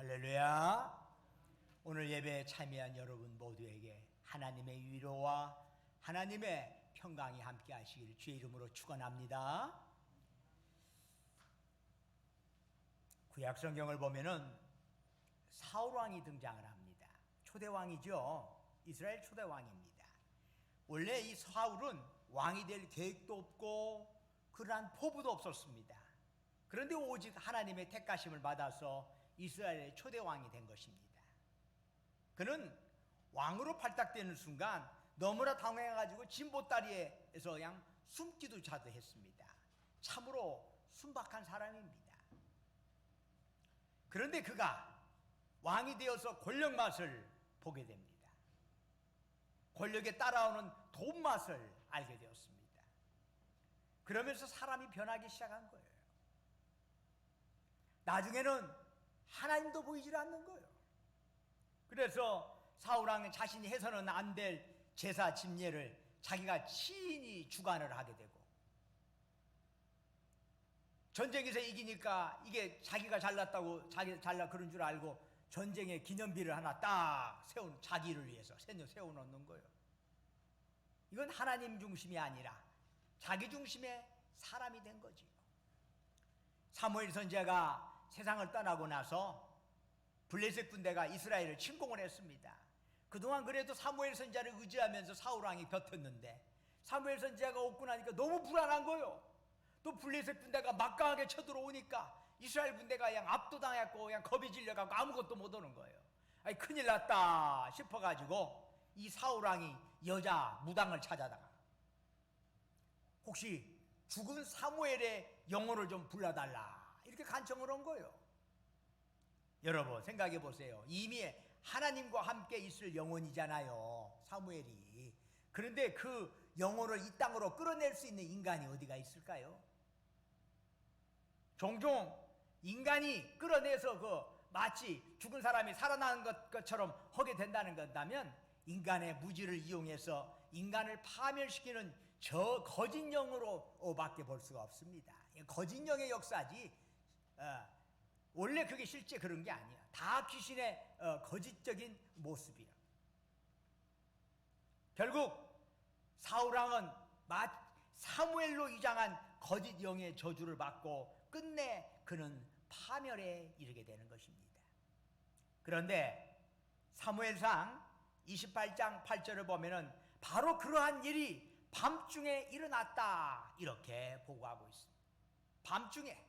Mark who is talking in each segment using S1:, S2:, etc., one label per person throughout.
S1: 할렐루야. 오늘 예배에 참여한 여러분 모두에게 하나님의 위로와 하나님의 평강이 함께 하시기를 주의 이름으로 축원합니다. 구약 성경을 보면은 사울 왕이 등장을 합니다. 초대 왕이죠. 이스라엘 초대 왕입니다. 원래 이 사울은 왕이 될 계획도 없고 그러한 포부도 없었습니다. 그런데 오직 하나님의 택하심을 받아서 이스라엘의 초대 왕이 된 것입니다. 그는 왕으로 발탁되는 순간 너무나 당황해가지고 진보다리에서 그냥 숨기도 자도했습니다. 참으로 순박한 사람입니다. 그런데 그가 왕이 되어서 권력 맛을 보게 됩니다. 권력에 따라오는 돈 맛을 알게 되었습니다. 그러면서 사람이 변하기 시작한 거예요. 나중에는 하나님도 보이질 않는 거예요. 그래서 사울왕은 자신이 해서는 안 될 제사 집례를 자기가 친히 주관을 하게 되고, 전쟁에서 이기니까 이게 자기가 잘났다고 자기 잘나 그런 줄 알고 전쟁의 기념비를 하나 딱 세운, 자기를 위해서 세워놓는 거예요. 이건 하나님 중심이 아니라 자기 중심의 사람이 된 거지요. 사무엘 선지자가 세상을 떠나고 나서 블레셋 군대가 이스라엘을 침공을 했습니다. 그동안 그래도 사무엘 선지자를 의지하면서 사울 왕이 버텼는데 사무엘 선지자가 없고 나니까 너무 불안한 거예요. 또 블레셋 군대가 막강하게 쳐들어오니까 이스라엘 군대가 그냥 압도당했고 그냥 겁이 질려갖고 아무것도 못 오는 거예요. 아니 큰일 났다 싶어가지고 이 사울 왕이 여자 무당을 찾아다가 혹시 죽은 사무엘의 영혼을 좀 불러달라 이렇게 간청을 한 거예요. 여러분 생각해 보세요. 이미 하나님과 함께 있을 영혼이잖아요, 사무엘이. 그런데 그 영혼을 이 땅으로 끌어낼 수 있는 인간이 어디가 있을까요? 종종 인간이 끌어내서 마치 죽은 사람이 살아나는 것처럼 하게 된다는 건다면 인간의 무지를 이용해서 인간을 파멸시키는 저 거짓 영으로 밖에 볼 수가 없습니다. 거짓 영의 역사지 원래 그게 실제 그런 게 아니야. 다 귀신의 거짓적인 모습이야. 결국 사울왕은 사무엘로 위장한 거짓 영의 저주를 받고 끝내 그는 파멸에 이르게 되는 것입니다. 그런데 사무엘상 28장 8절을 보면은 바로 그러한 일이 밤중에 일어났다 이렇게 보고하고 있습니다. 밤중에.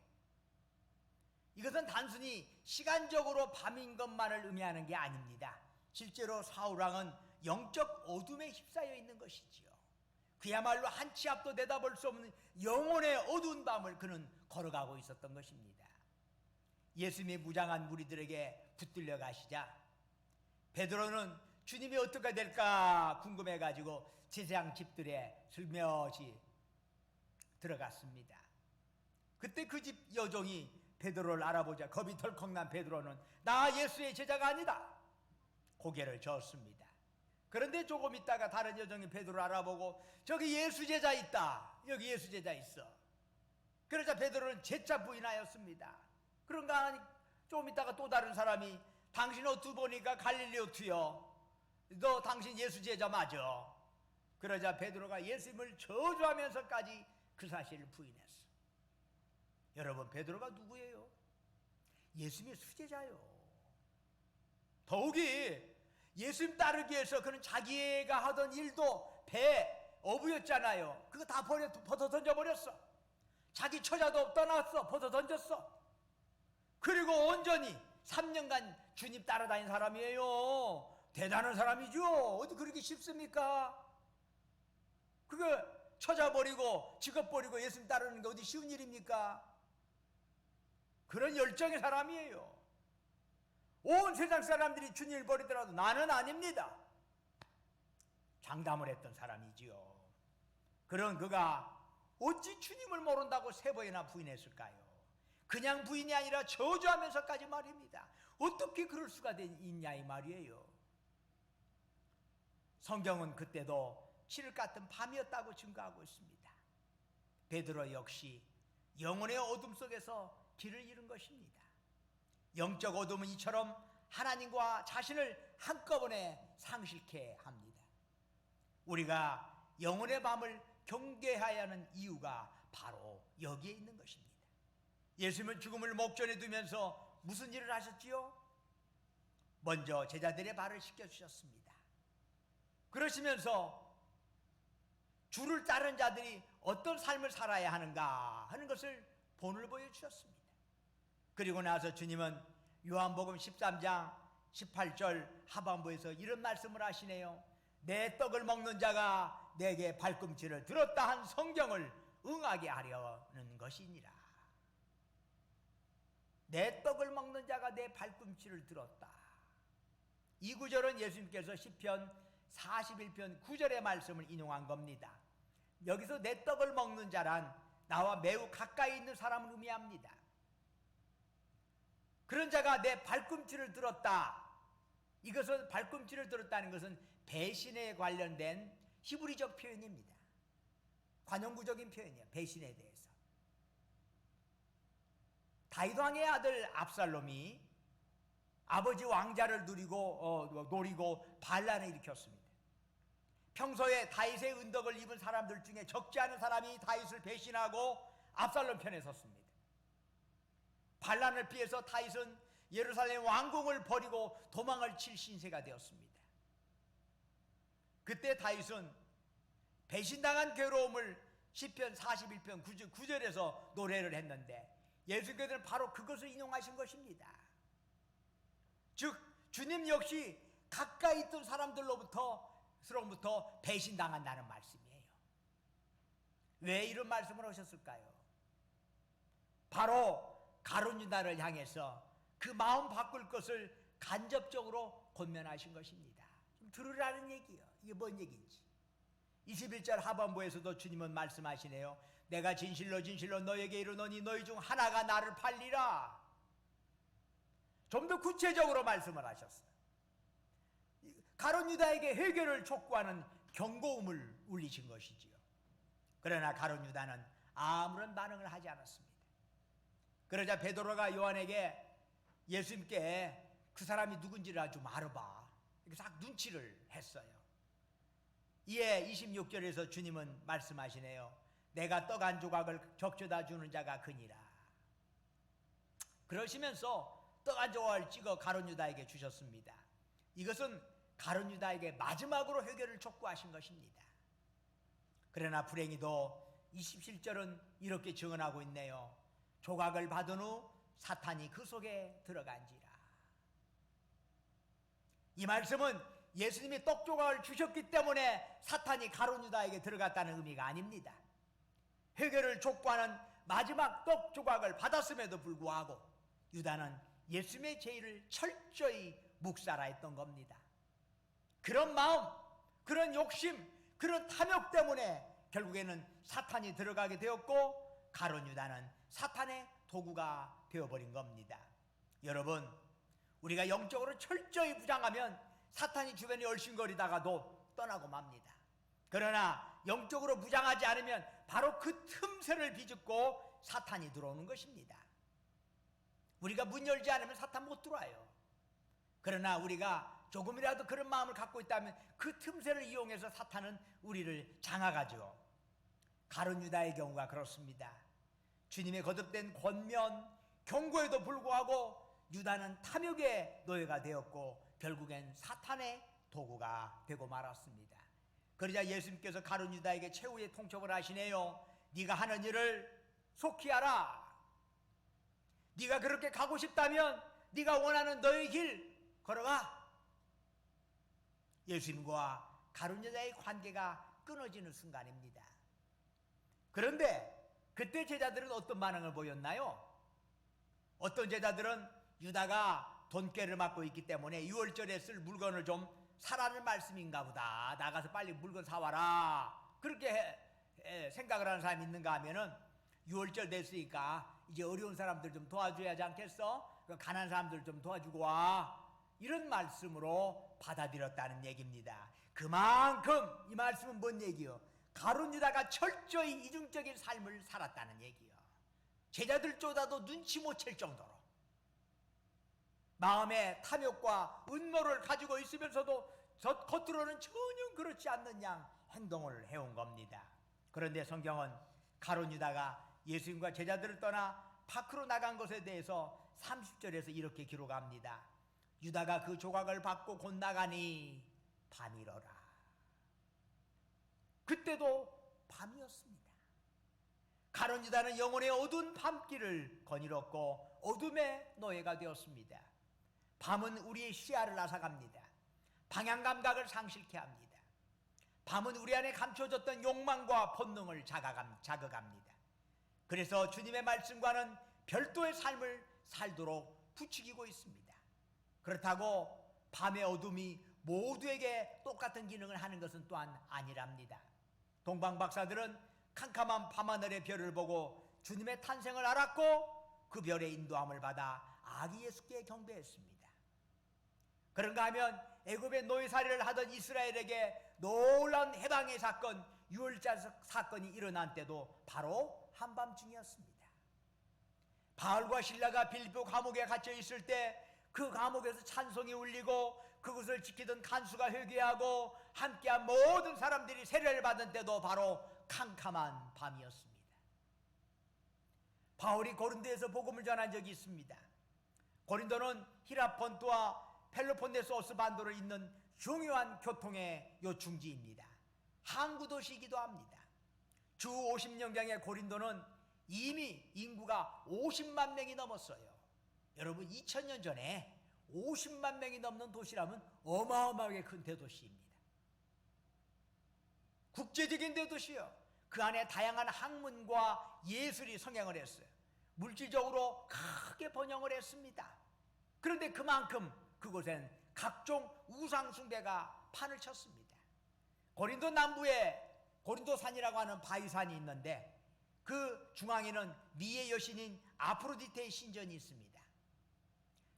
S1: 이것은 단순히 시간적으로 밤인 것만을 의미하는 게 아닙니다. 실제로 사울왕은 영적 어둠에 휩싸여 있는 것이지요. 그야말로 한 치 앞도 내다볼 수 없는 영혼의 어두운 밤을 그는 걸어가고 있었던 것입니다. 예수님이 무장한 무리들에게 붙들려 가시자 베드로는 주님이 어떻게 될까 궁금해가지고 제사장 집들에 슬며시 들어갔습니다. 그때 그 집 여종이 베드로를 알아보자 겁이 덜컥 난 베드로는 나 예수의 제자가 아니다 고개를 저었습니다. 그런데 조금 있다가 다른 여종이 베드로를 알아보고 저기 예수 제자 있다, 여기 예수 제자 있어. 그러자 베드로는 재차 부인하였습니다. 그런가 하니 조금 있다가 또 다른 사람이 당신 옷도 보니까 갈릴리 옷이요, 너 당신 예수 제자 맞아. 그러자 베드로가 예수님을 저주하면서까지 그 사실을 부인했어. 여러분 베드로가 누구예요? 예수님의 수제자요. 더욱이 예수님 따르기 위해서 그는 자기가 하던 일도 배 어부였잖아요. 그거 다 벗어 던져버렸어. 자기 처자도 떠났어. 벗어 던졌어. 그리고 온전히 3년간 주님 따라다닌 사람이에요. 대단한 사람이죠. 어디 그렇게 쉽습니까? 그거 처자 버리고 직업 버리고 예수님 따르는 게 어디 쉬운 일입니까? 그런 열정의 사람이에요. 온 세상 사람들이 주님을 버리더라도 나는 아닙니다. 장담을 했던 사람이지요. 그런 그가 어찌 주님을 모른다고 3번이나 부인했을까요? 그냥 부인이 아니라 저주하면서까지 말입니다. 어떻게 그럴 수가 있냐 이 말이에요. 성경은 그때도 칠흑 같은 밤이었다고 증거하고 있습니다. 베드로 역시 영혼의 어둠 속에서 길을 잃은 것입니다. 영적 어둠은 이처럼 하나님과 자신을 한꺼번에 상실케 합니다. 우리가 영혼의 밤을 경계해야 하는 이유가 바로 여기에 있는 것입니다. 예수님은 죽음을 목전에 두면서 무슨 일을 하셨지요? 먼저 제자들의 발을 씻겨주셨습니다. 그러시면서 주를 따른 자들이 어떤 삶을 살아야 하는가 하는 것을 본을 보여주셨습니다. 그리고 나서 주님은 요한복음 13장 18절 하반부에서 이런 말씀을 하시네요. 내 떡을 먹는 자가 내게 발꿈치를 들었다 한 성경을 응하게 하려는 것이니라. 내 떡을 먹는 자가 내 발꿈치를 들었다. 이 구절은 예수님께서 시편 41편 9절의 말씀을 인용한 겁니다. 여기서 내 떡을 먹는 자란 나와 매우 가까이 있는 사람을 의미합니다. 그런 자가 내 발꿈치를 들었다. 이것은 발꿈치를 들었다는 것은 배신에 관련된 히브리적 표현입니다. 관용구적인 표현이에요. 배신에 대해서. 다윗 왕의 아들 압살롬이 아버지 왕자를 노리고 반란을 일으켰습니다. 평소에 다윗의 은덕을 입은 사람들 중에 적지 않은 사람이 다윗을 배신하고 압살롬 편에 섰습니다. 반란을 피해서 다윗은 예루살렘 왕궁을 버리고 도망을 칠 신세가 되었습니다. 그때 다윗은 배신당한 괴로움을 시편 41편 9절에서 노래를 했는데 예수님께서는 바로 그것을 인용하신 것입니다. 즉 주님 역시 가까이 있던 사람들로부터 배신당한다는 말씀이에요. 왜 이런 말씀을 하셨을까요? 바로 가룟 유다를 향해서 그 마음 바꿀 것을 간접적으로 권면하신 것입니다. 좀 들으라는 얘기예요. 이게 뭔 얘기인지. 21절 하반부에서도 주님은 말씀하시네요. 내가 진실로 진실로 너에게 이르노니 너희 중 하나가 나를 팔리라. 좀 더 구체적으로 말씀을 하셨어요. 가룟 유다에게 해결을 촉구하는 경고음을 울리신 것이지요. 그러나 가룟 유다는 아무런 반응을 하지 않았습니다. 그러자 베드로가 요한에게 예수님께 그 사람이 누군지를 좀 알아봐. 이렇게 싹 눈치를 했어요. 이에 26절에서 주님은 말씀하시네요. 내가 떡 한 조각을 적셔다 주는 자가 그니라. 그러시면서 떡 한 조각을 찍어 가룟 유다에게 주셨습니다. 이것은 가룟 유다에게 마지막으로 회개를 촉구하신 것입니다. 그러나 불행히도 27절은 이렇게 증언하고 있네요. 조각을 받은 후 사탄이 그 속에 들어간지라. 이 말씀은 예수님이 떡 조각을 주셨기 때문에 사탄이 가룟 유다에게 들어갔다는 의미가 아닙니다. 회개를 촉구하는 마지막 떡 조각을 받았음에도 불구하고 유다는 예수님의 제의를 철저히 묵살하였던 겁니다. 그런 마음, 그런 욕심, 그런 탐욕 때문에 결국에는 사탄이 들어가게 되었고 가룟 유다는 사탄의 도구가 되어버린 겁니다. 여러분, 우리가 영적으로 철저히 부장하면 사탄이 주변에 얼씬거리다가도 떠나고 맙니다. 그러나 영적으로 무장하지 않으면 바로 그 틈새를 비집고 사탄이 들어오는 것입니다. 우리가 문 열지 않으면 사탄 못 들어와요. 그러나 우리가 조금이라도 그런 마음을 갖고 있다면 그 틈새를 이용해서 사탄은 우리를 장악하죠. 가룟 유다의 경우가 그렇습니다. 주님의 거듭된 권면, 경고에도 불구하고 유다는 탐욕의 노예가 되었고 결국엔 사탄의 도구가 되고 말았습니다. 그러자 예수님께서 가룟 유다에게 최후의 통첩을 하시네요. 네가 하는 일을 속히 하라. 네가 그렇게 가고 싶다면 네가 원하는 너의 길 걸어가. 예수님과 가룟 유다의 관계가 끊어지는 순간입니다. 그런데 그때 제자들은 어떤 반응을 보였나요? 어떤 제자들은 유다가 돈꾀를 맡고 있기 때문에 6월절에 쓸 물건을 좀 사라는 말씀인가 보다. 나가서 빨리 물건 사와라. 그렇게 생각을 하는 사람이 있는가 하면은 6월절 됐으니까 이제 어려운 사람들 좀 도와줘야 하지 않겠어? 가난한 사람들 좀 도와주고 와. 이런 말씀으로 받아들였다는 얘기입니다. 그만큼 이 말씀은 뭔 얘기요? 가룟 유다가 철저히 이중적인 삶을 살았다는 얘기요. 제자들조차도 눈치 못 챌 정도로. 마음의 탐욕과 음모를 가지고 있으면서도 겉으로는 전혀 그렇지 않는 양 행동을 해온 겁니다. 그런데 성경은 가룟 유다가 예수님과 제자들을 떠나 밖으로 나간 것에 대해서 30절에서 이렇게 기록합니다. 유다가 그 조각을 받고 곧 나가니 밤이러라. 그때도 밤이었습니다. 가룟 유다는 영혼의 어두운 밤길을 거닐었고 어둠의 노예가 되었습니다. 밤은 우리의 시야를 앗아갑니다. 방향 감각을 상실케 합니다. 밤은 우리 안에 감춰졌던 욕망과 본능을 자극합니다. 그래서 주님의 말씀과는 별도의 삶을 살도록 부추기고 있습니다. 그렇다고 밤의 어둠이 모두에게 똑같은 기능을 하는 것은 또한 아니랍니다. 동방 박사들은 캄캄한 밤하늘의 별을 보고 주님의 탄생을 알았고 그 별의 인도함을 받아 아기 예수께 경배했습니다. 그런가 하면 애굽의 노예살이를 하던 이스라엘에게 놀라운 해방의 사건, 유월절 사건이 일어난 때도 바로 한밤중이었습니다. 바울과 실라가 빌립보 감옥에 갇혀 있을 때 그 감옥에서 찬송이 울리고 그것을 지키던 간수가 회개하고 함께한 모든 사람들이 세례를 받은 때도 바로 캄캄한 밤이었습니다. 바울이 고린도에서 복음을 전한 적이 있습니다. 고린도는 히랍 본토와 펠로폰네소스 반도를 잇는 중요한 교통의 요충지입니다. 항구 도시이기도 합니다. 주 50년경의 고린도는 이미 인구가 50만 명이 넘었어요. 여러분 2000년 전에 50만 명이 넘는 도시라면 어마어마하게 큰 대도시입니다. 국제적인 대도시요. 그 안에 다양한 학문과 예술이 성행을 했어요. 물질적으로 크게 번영을 했습니다. 그런데 그만큼 그곳엔 각종 우상 숭배가 판을 쳤습니다. 고린도 남부에 고린도산이라고 하는 바위산이 있는데 그 중앙에는 미의 여신인 아프로디테의 신전이 있습니다.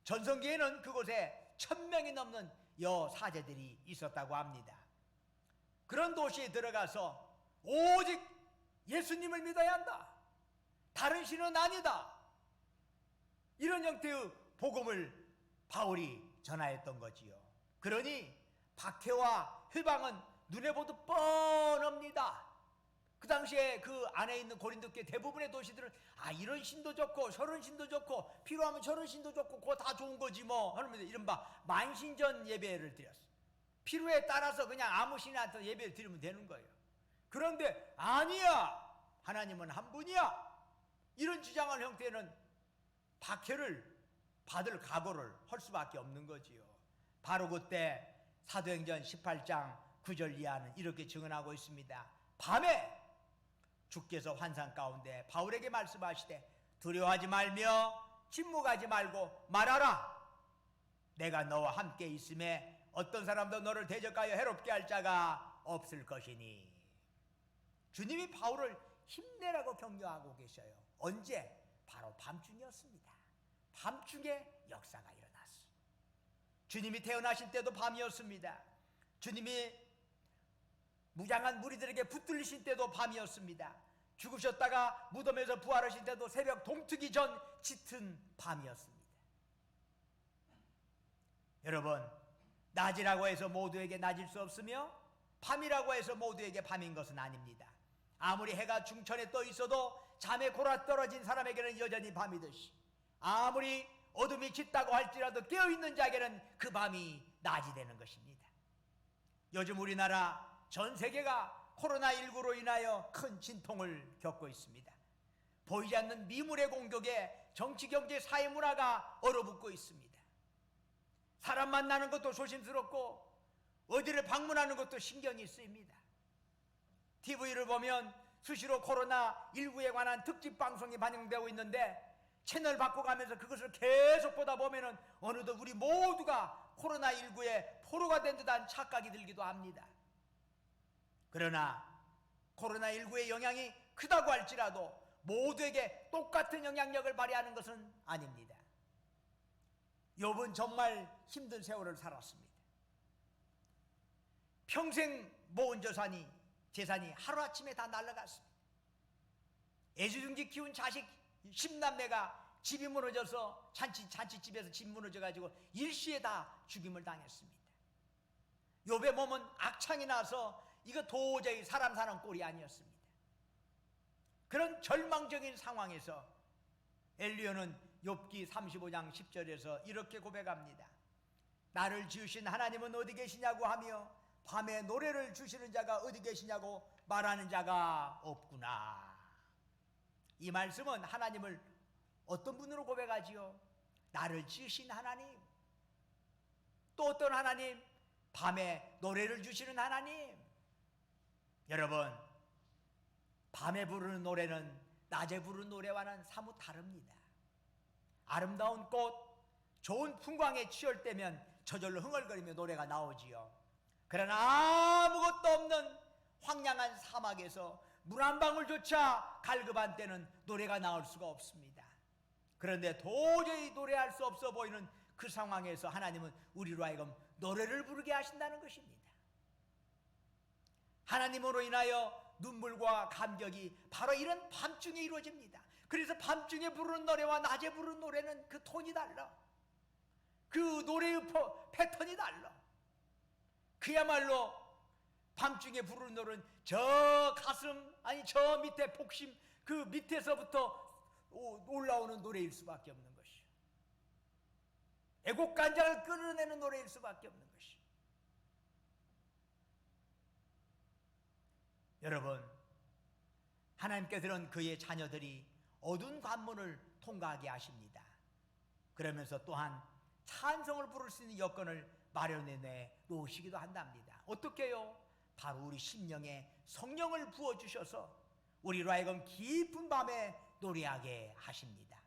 S1: 전성기에는 그곳에 1000명이 넘는 여사제들이 있었다고 합니다. 그런 도시에 들어가서 오직 예수님을 믿어야 한다. 다른 신은 아니다. 이런 형태의 복음을 바울이 전하였던 거지요. 그러니 박해와 회방은 눈에 보듯 뻔합니다. 그 당시에 그 안에 있는 고린도교 대부분의 도시들은 이런 신도 좋고 저런 신도 좋고 필요하면 저런 신도 좋고 그거 다 좋은 거지 뭐 하면서 이른바 만신전 예배를 드렸어요. 필요에 따라서 그냥 아무 신한테 예배를 드리면 되는 거예요. 그런데 아니야, 하나님은 한 분이야, 이런 주장한 형태는 박해를 받을 각오를 할 수밖에 없는 거지요. 바로 그때 사도행전 18장 9절 이하는 이렇게 증언하고 있습니다. 밤에 주께서 환상 가운데 바울에게 말씀하시되 두려워하지 말며 침묵하지 말고 말하라. 내가 너와 함께 있음에 어떤 사람도 너를 대적하여 해롭게 할 자가 없을 것이니. 주님이 바울을 힘내라고 격려하고 계셔요. 언제? 바로 밤중이었습니다. 밤중에 역사가 일어났어요. 주님이 태어나실 때도 밤이었습니다. 주님이 무장한 무리들에게 붙들리신 때도 밤이었습니다. 죽으셨다가 무덤에서 부활하신 때도 새벽 동트기 전 짙은 밤이었습니다. 여러분, 낮이라고 해서 모두에게 낮일 수 없으며 밤이라고 해서 모두에게 밤인 것은 아닙니다. 아무리 해가 중천에 떠 있어도 잠에 골아떨어진 사람에게는 여전히 밤이듯이 아무리 어둠이 짙다고 할지라도 깨어있는 자에게는 그 밤이 낮이 되는 것입니다. 요즘 우리나라 전 세계가 코로나19로 인하여 큰 진통을 겪고 있습니다. 보이지 않는 미물의 공격에 정치, 경제, 사회 문화가 얼어붙고 있습니다. 사람 만나는 것도 조심스럽고 어디를 방문하는 것도 신경이 쓰입니다. TV를 보면 수시로 코로나19에 관한 특집 방송이 반영되고 있는데 채널 바꿔가면서 그것을 계속 보다 보면은 어느덧 우리 모두가 코로나19에 포로가 된 듯한 착각이 들기도 합니다. 그러나 코로나19의 영향이 크다고 할지라도 모두에게 똑같은 영향력을 발휘하는 것은 아닙니다. 욥은 정말 힘든 세월을 살았습니다. 평생 모은 재산이 하루아침에 다 날아갔습니다. 애지중지 키운 자식 10남매가 집이 무너져서 잔치집에서 집 무너져가지고 일시에 다 죽임을 당했습니다. 욥의 몸은 악창이 나서 이거 도저히 사람 사는 꼴이 아니었습니다. 그런 절망적인 상황에서 엘리야는 욥기 35장 10절에서 이렇게 고백합니다. 나를 지으신 하나님은 어디 계시냐고 하며 밤에 노래를 주시는 자가 어디 계시냐고 말하는 자가 없구나. 이 말씀은 하나님을 어떤 분으로 고백하지요? 나를 지으신 하나님. 또 어떤 하나님? 밤에 노래를 주시는 하나님. 여러분, 밤에 부르는 노래는 낮에 부르는 노래와는 사뭇 다릅니다. 아름다운 꽃, 좋은 풍광에 취할 때면 저절로 흥얼거리며 노래가 나오지요. 그러나 아무것도 없는 황량한 사막에서 물 한 방울조차 갈급한 때는 노래가 나올 수가 없습니다. 그런데 도저히 노래할 수 없어 보이는 그 상황에서 하나님은 우리로 하여금 노래를 부르게 하신다는 것입니다. 하나님으로 인하여 눈물과 감격이 바로 이런 밤중에 이루어집니다. 그래서 밤중에 부르는 노래와 낮에 부르는 노래는 그 톤이 달라. 그 노래의 패턴이 달라. 그야말로 밤중에 부르는 노래는 저 가슴, 아니 저 밑에 복심, 그 밑에서부터 올라오는 노래일 수밖에 없는 것이요. 애곡간장을 끌어내는 노래일 수밖에 없는 것이요. 여러분, 하나님께서는 그의 자녀들이 어두운 관문을 통과하게 하십니다. 그러면서 또한 찬송을 부를 수 있는 여건을 마련해 놓으시기도 한답니다. 어떻게 해요? 바로 우리 심령에 성령을 부어주셔서 우리로 하여금 깊은 밤에 노래하게 하십니다.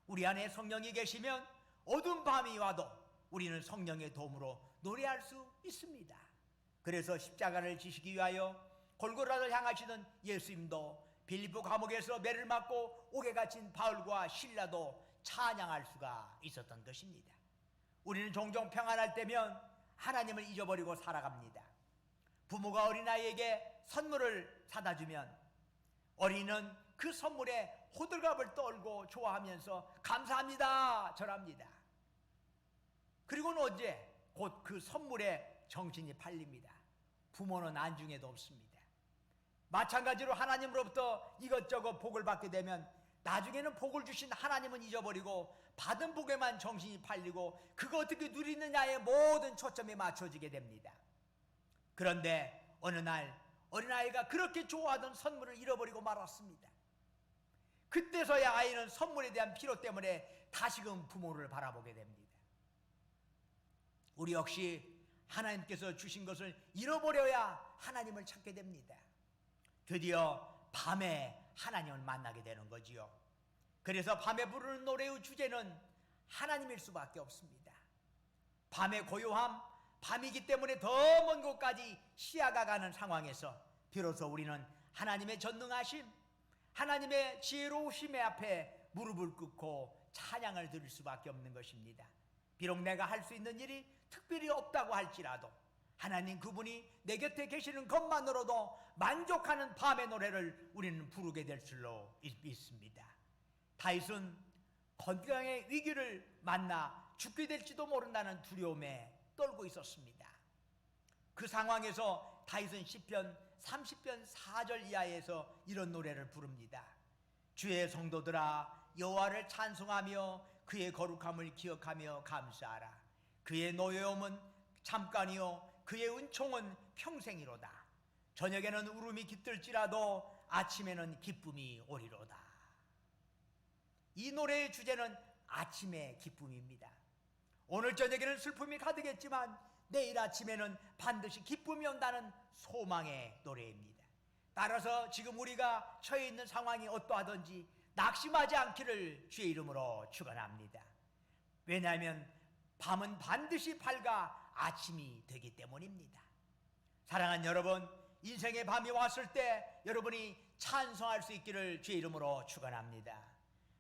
S1: 우리 안에 성령이 계시면 어두운 밤이 와도 우리는 성령의 도움으로 노래할 수 있습니다. 그래서 십자가를 지시기 위하여 골고다를 향하시던 예수님도 빌립보 감옥에서 매를 맞고 옥에 갇힌 바울과 실라도 찬양할 수가 있었던 것입니다. 우리는 종종 평안할 때면 하나님을 잊어버리고 살아갑니다. 부모가 어린아이에게 선물을 사다 주면 어린이는 그 선물에 호들갑을 떨고 좋아하면서 감사합니다 절합니다. 그리고는 언제? 곧 그 선물에 정신이 팔립니다. 부모는 안중에도 없습니다. 마찬가지로 하나님으로부터 이것저것 복을 받게 되면 나중에는 복을 주신 하나님은 잊어버리고 받은 복에만 정신이 팔리고 그거 어떻게 누리느냐에 모든 초점이 맞춰지게 됩니다. 그런데 어느 날 어린아이가 그렇게 좋아하던 선물을 잃어버리고 말았습니다. 그때서야 아이는 선물에 대한 필요 때문에 다시금 부모를 바라보게 됩니다. 우리 역시 하나님께서 주신 것을 잃어버려야 하나님을 찾게 됩니다. 드디어 밤에 하나님을 만나게 되는 거지요. 그래서 밤에 부르는 노래의 주제는 하나님일 수밖에 없습니다. 밤의 고요함, 밤이기 때문에 더 먼 곳까지 시야가 가는 상황에서 비로소 우리는 하나님의 전능하심, 하나님의 지혜로우심의 앞에 무릎을 꿇고 찬양을 드릴 수밖에 없는 것입니다. 비록 내가 할 수 있는 일이 특별히 없다고 할지라도 하나님 그분이 내 곁에 계시는 것만으로도 만족하는 밤의 노래를 우리는 부르게 될 줄로 믿습니다. 다윗은 건강의 위기를 만나 죽게 될지도 모른다는 두려움에 떨고 있었습니다. 그 상황에서 다윗은 시편 30편 4절 이하에서 이런 노래를 부릅니다. 주의 성도들아 여호와를 찬송하며 그의 거룩함을 기억하며 감사하라. 그의 노여움은 잠깐이요 그의 은총은 평생이로다. 저녁에는 울음이 깃들지라도 아침에는 기쁨이 오리로다. 이 노래의 주제는 아침의 기쁨입니다. 오늘 저녁에는 슬픔이 가득했지만 내일 아침에는 반드시 기쁨이 온다는 소망의 노래입니다. 따라서 지금 우리가 처해 있는 상황이 어떠하든지 낙심하지 않기를 주의 이름으로 축원합니다. 왜냐하면 밤은 반드시 밝아 아침이 되기 때문입니다. 사랑하는 여러분, 인생의 밤이 왔을 때 여러분이 찬송할 수 있기를 주의 이름으로 축원합니다.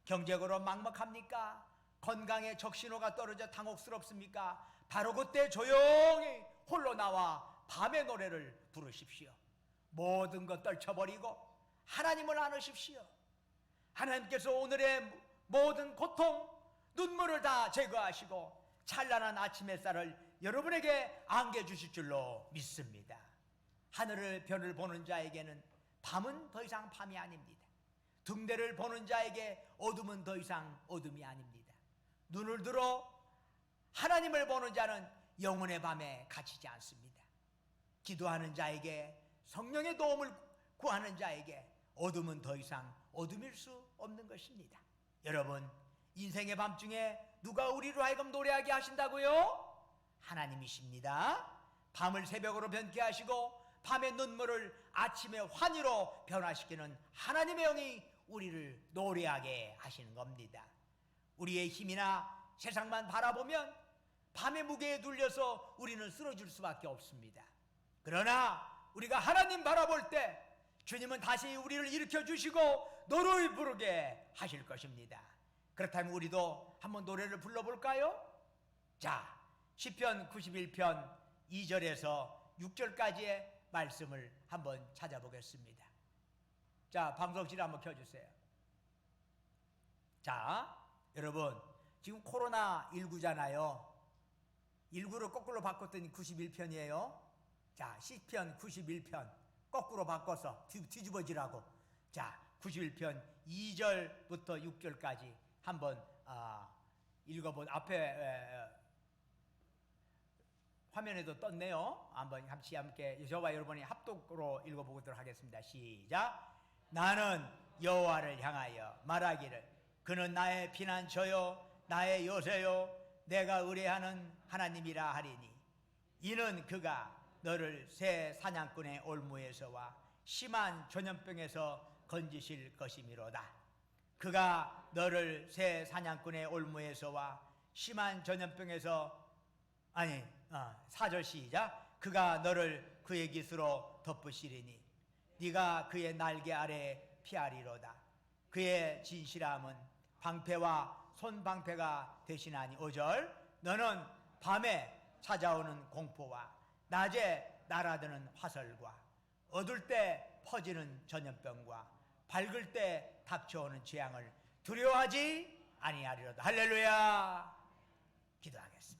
S1: 경제적으로 막막합니까? 건강에 적신호가 떨어져 당혹스럽습니까? 바로 그때 조용히 홀로 나와 밤의 노래를 부르십시오. 모든 것 떨쳐버리고 하나님을 안으십시오. 하나님께서 오늘의 모든 고통, 눈물을 다 제거하시고 찬란한 아침 햇살을 여러분에게 안겨주실 줄로 믿습니다. 하늘을 별을 보는 자에게는 밤은 더 이상 밤이 아닙니다. 등대를 보는 자에게 어둠은 더 이상 어둠이 아닙니다. 눈을 들어 하나님을 보는 자는 영혼의 밤에 갇히지 않습니다. 기도하는 자에게, 성령의 도움을 구하는 자에게 어둠은 더 이상 어둠일 수 없는 것입니다. 여러분, 인생의 밤중에 누가 우리로 하여금 노래하게 하신다고요? 하나님이십니다. 밤을 새벽으로 변케 하시고 밤의 눈물을 아침의 환희로 변화시키는 하나님의 영이 우리를 노래하게 하시는 겁니다. 우리의 힘이나 세상만 바라보면 밤의 무게에 눌려서 우리는 쓰러질 수밖에 없습니다. 그러나 우리가 하나님 바라볼 때 주님은 다시 우리를 일으켜 주시고 노래를 부르게 하실 것입니다. 그렇다면 우리도 한번 노래를 불러볼까요? 자, 시편 91편 2절에서 6절까지의 말씀을 한번 찾아보겠습니다. 자, 방송실 한번 켜주세요. 자, 여러분, 지금 코로나19잖아요. 19를 거꾸로 바꿨더니 91편이에요. 자, 시편 91편 거꾸로 바꿔서 뒤집어지라고. 자, 91편 2절부터 6절까지 한번 읽어본. 앞에 화면에도 떴네요. 한번 같이 함께 저와 여러분이 합독으로 읽어보도록 하겠습니다. 시작. 나는 여호와를 향하여 말하기를 그는 나의 피난처요 나의 요새요 내가 의뢰하는 하나님이라 하리니 이는 그가 너를 새 사냥꾼의 올무에서와 심한 전염병에서 건지실 것이미로다. 그가 너를 새 사냥꾼의 올무에서와 심한 전염병에서 4절 시작. 그가 너를 그의 깃으로 덮으시리니 네가 그의 날개 아래 피하리로다. 그의 진실함은 방패와 손방패가 되시나니 5절. 너는 밤에 찾아오는 공포와 낮에 날아드는 화살과 어둘 때 퍼지는 전염병과 밝을 때 닥쳐오는 재앙을 두려워하지 아니하리로다. 할렐루야. 기도하겠습니다.